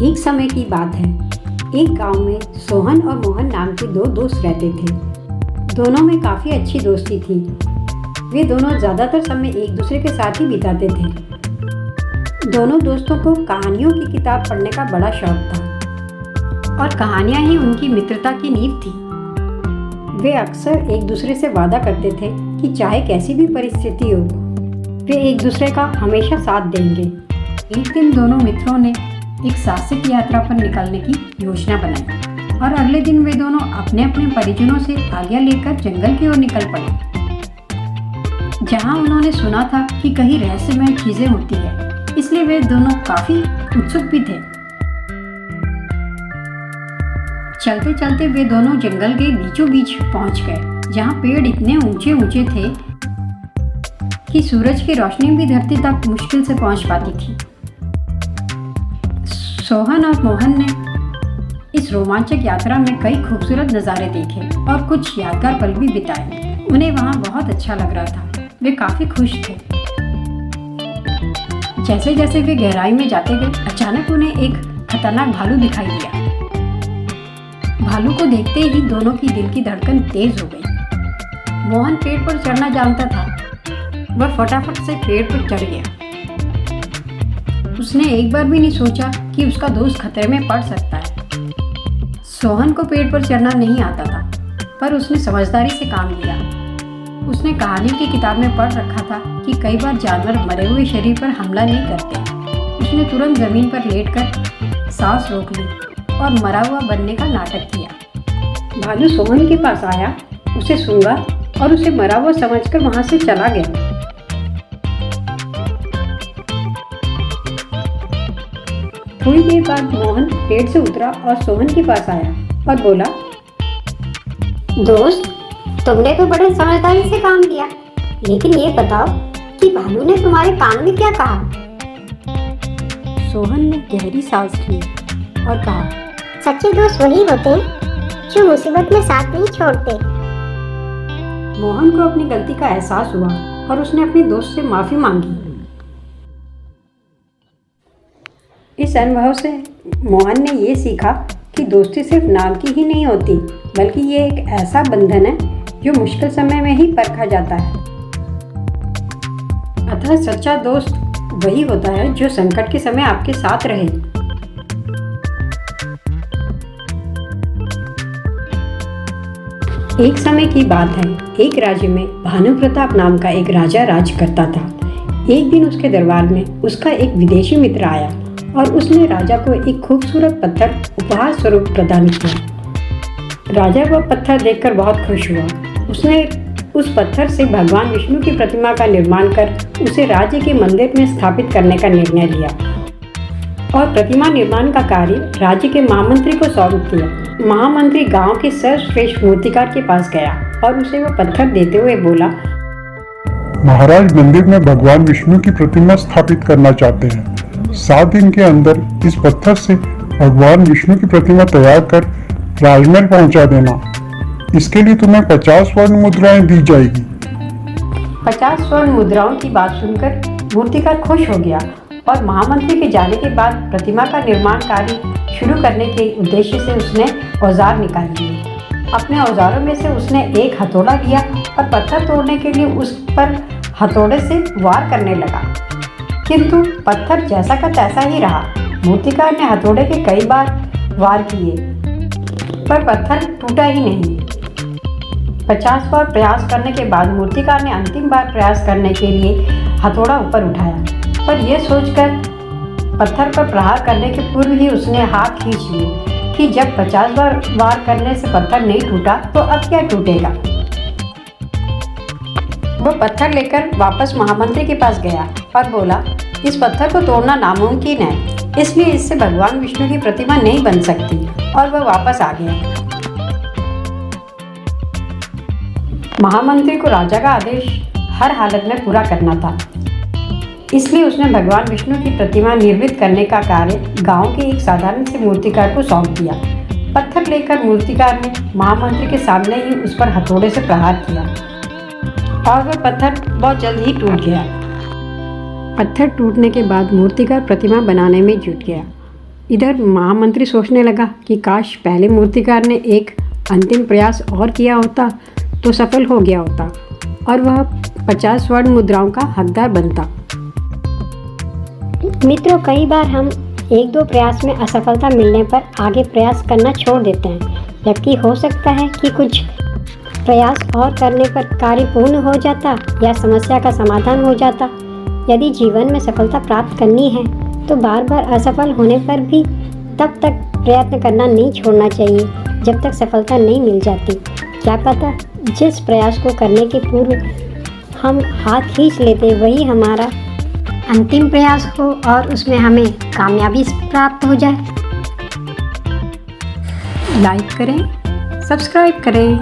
एक समय की बात है। एक गांव में सोहन और मोहन नाम के दो दोस्त रहते थे। दोनों में काफ़ी अच्छी दोस्ती थी। वे दोनों ज़्यादातर समय एक दूसरे के साथ ही बिताते थे। दोनों दोस्तों को कहानियों की किताब पढ़ने का बड़ा शौक था और कहानियाँ ही उनकी मित्रता की नींव थी। वे अक्सर एक दूसरे से वादा करते थे कि चाहे कैसी भी परिस्थिति हो, वे एक दूसरे का हमेशा साथ देंगे। एक दिन दोनों मित्रों ने एक साहसिक यात्रा पर निकलने की योजना बनाई और अगले दिन वे दोनों अपने अपने परिजनों से आज्ञा लेकर जंगल की ओर निकल पड़े, जहां उन्होंने सुना था कि कहीं रहस्यमय चीजें होती है। इसलिए वे दोनों काफी उत्सुक भी थे। चलते चलते वे दोनों जंगल के बीचों बीच पहुंच गए, जहां पेड़ इतने ऊंचे ऊंचे थे कि सूरज की रोशनी भी धरती तक मुश्किल से पहुंच पाती थी। सोहन और मोहन ने इस रोमांचक यात्रा में कई खूबसूरत नज़ारे देखे और कुछ यादगार पल भी बिताए। उन्हें वहां बहुत अच्छा लग रहा था। वे काफी खुश थे। जैसे जैसे वे गहराई में जाते गए, अचानक उन्हें एक खतरनाक भालू दिखाई दिया। भालू को देखते ही दोनों की दिल की धड़कन तेज हो गई। मोहन पेड़ पर चढ़ना जानता था। वह फटाफट से पेड़ पर चढ़ गया। उसने एक बार भी नहीं सोचा कि उसका दोस्त खतरे में पड़ सकता है। सोहन को पेड़ पर चढ़ना नहीं आता था, पर उसने समझदारी से काम लिया। उसने कहानी की किताब में पढ़ रखा था कि कई बार जानवर मरे हुए शरीर पर हमला नहीं करते। उसने तुरंत जमीन पर लेटकर सांस रोक ली और मरा हुआ बनने का नाटक किया। भालू सोहन के पास आया, उसे सूंघा और उसे मरा हुआ समझकर वहां से चला गया। थोड़ी देर बाद मोहन पेड़ से उतरा और सोहन के पास आया और बोला, दोस्त, तुमने तो बड़े समझदारी से काम किया, लेकिन ये बताओ कि भालू ने तुम्हारे कान में क्या कहा? सोहन ने गहरी सांस ली और कहा, सच्चे दोस्त वही होते हैं जो मुसीबत में साथ नहीं छोड़ते। मोहन को अपनी गलती का एहसास हुआ और उसने अपने दोस्त से माफी मांगी। इस अनुभव से मोहन ने ये सीखा कि दोस्ती सिर्फ नाम की ही नहीं होती, बल्कि ये एक ऐसा बंधन है जो मुश्किल समय में ही परखा जाता है। अतः सच्चा दोस्त वही होता है जो संकट के समय आपके साथ रहे। एक समय की बात है। एक राज्य में भानु प्रताप नाम का एक राजा राज करता था। एक दिन उसके दरबार में उसका एक विदेशी मित्र आया और उसने राजा को एक खूबसूरत पत्थर उपहार स्वरूप प्रदान किया। राजा वह पत्थर देखकर बहुत खुश हुआ। उसने उस पत्थर से भगवान विष्णु की प्रतिमा का निर्माण कर उसे राज्य के मंदिर में स्थापित करने का निर्णय लिया और प्रतिमा निर्माण का कार्य राज्य के महामंत्री को सौंप दिया। महामंत्री गांव के सर्वश्रेष्ठ मूर्तिकार के पास गया और उसे वह पत्थर देते हुए बोला, महाराज, मंदिर में भगवान विष्णु की प्रतिमा स्थापित करना चाहते हैं। 7 दिन के अंदर इस पत्थर से भगवान विष्णु की प्रतिमा तैयार कर राजमहल पहुंचा देना। इसके लिए तुम्हें 50 स्वर्ण मुद्राएं दी जाएगी। 50 स्वर्ण मुद्राओं की बात सुनकर मूर्तिकार खुश हो गया और महामंत्री के जाने के बाद प्रतिमा का निर्माण कार्य शुरू करने के उद्देश्य से उसने औजार निकाल लिए। अपने औजारों में से उसने एक हथौड़ा लिया और पत्थर तोड़ने के लिए उस पर हथौड़े से वार करने लगा, किंतु पत्थर जैसा का तैसा ही रहा। मूर्तिकार ने हथौड़े के कई बार वार किए, पर पत्थर टूटा ही नहीं। 50 बार प्रयास करने के बाद मूर्तिकार ने अंतिम बार प्रयास करने के लिए हथौड़ा ऊपर उठाया, पर यह सोचकर पत्थर पर प्रहार करने के पूर्व ही उसने हाथ खींच लिए कि जब 50 बार वार करने से पत्थर नहीं टूटा तो अब क्या टूटेगा। वह पत्थर लेकर वापस महामंत्री के पास गया और बोला, इस पत्थर को तोड़ना नामुमकिन है, इसलिए इससे भगवान विष्णु की प्रतिमा नहीं बन सकती। और वह वापस आ गया। महामंत्री को राजा का आदेश हर हालत में पूरा करना था, इसलिए उसने भगवान विष्णु की प्रतिमा निर्मित करने का कार्य गांव के एक साधारण से मूर्तिकार को सौंप दिया। पत्थर लेकर मूर्तिकार ने महामंत्री के सामने ही उस पर हथौड़े से प्रहार किया और वह पत्थर बहुत जल्द ही टूट गया। पत्थर टूटने के बाद मूर्तिकार प्रतिमा बनाने में जुट गया इधर महामंत्री सोचने लगा कि काश पहले मूर्तिकार ने एक अंतिम प्रयास और किया होता तो सफल हो गया होता और वह 50 स्वर्ण मुद्राओं का हकदार बनता। मित्रों, कई बार हम एक दो प्रयास में असफलता मिलने पर आगे प्रयास करना छोड़ देते हैं, जबकि हो सकता है कि कुछ प्रयास और करने पर कार्य पूर्ण हो जाता या समस्या का समाधान हो जाता। यदि जीवन में सफलता प्राप्त करनी है तो बार बार असफल होने पर भी तब तक प्रयत्न करना नहीं छोड़ना चाहिए जब तक सफलता नहीं मिल जाती। क्या पता जिस प्रयास को करने के पूर्व हम हाथ खींच लेते वही हमारा अंतिम प्रयास हो और उसमें हमें कामयाबी प्राप्त हो जाए। लाइक करें, सब्सक्राइब करें।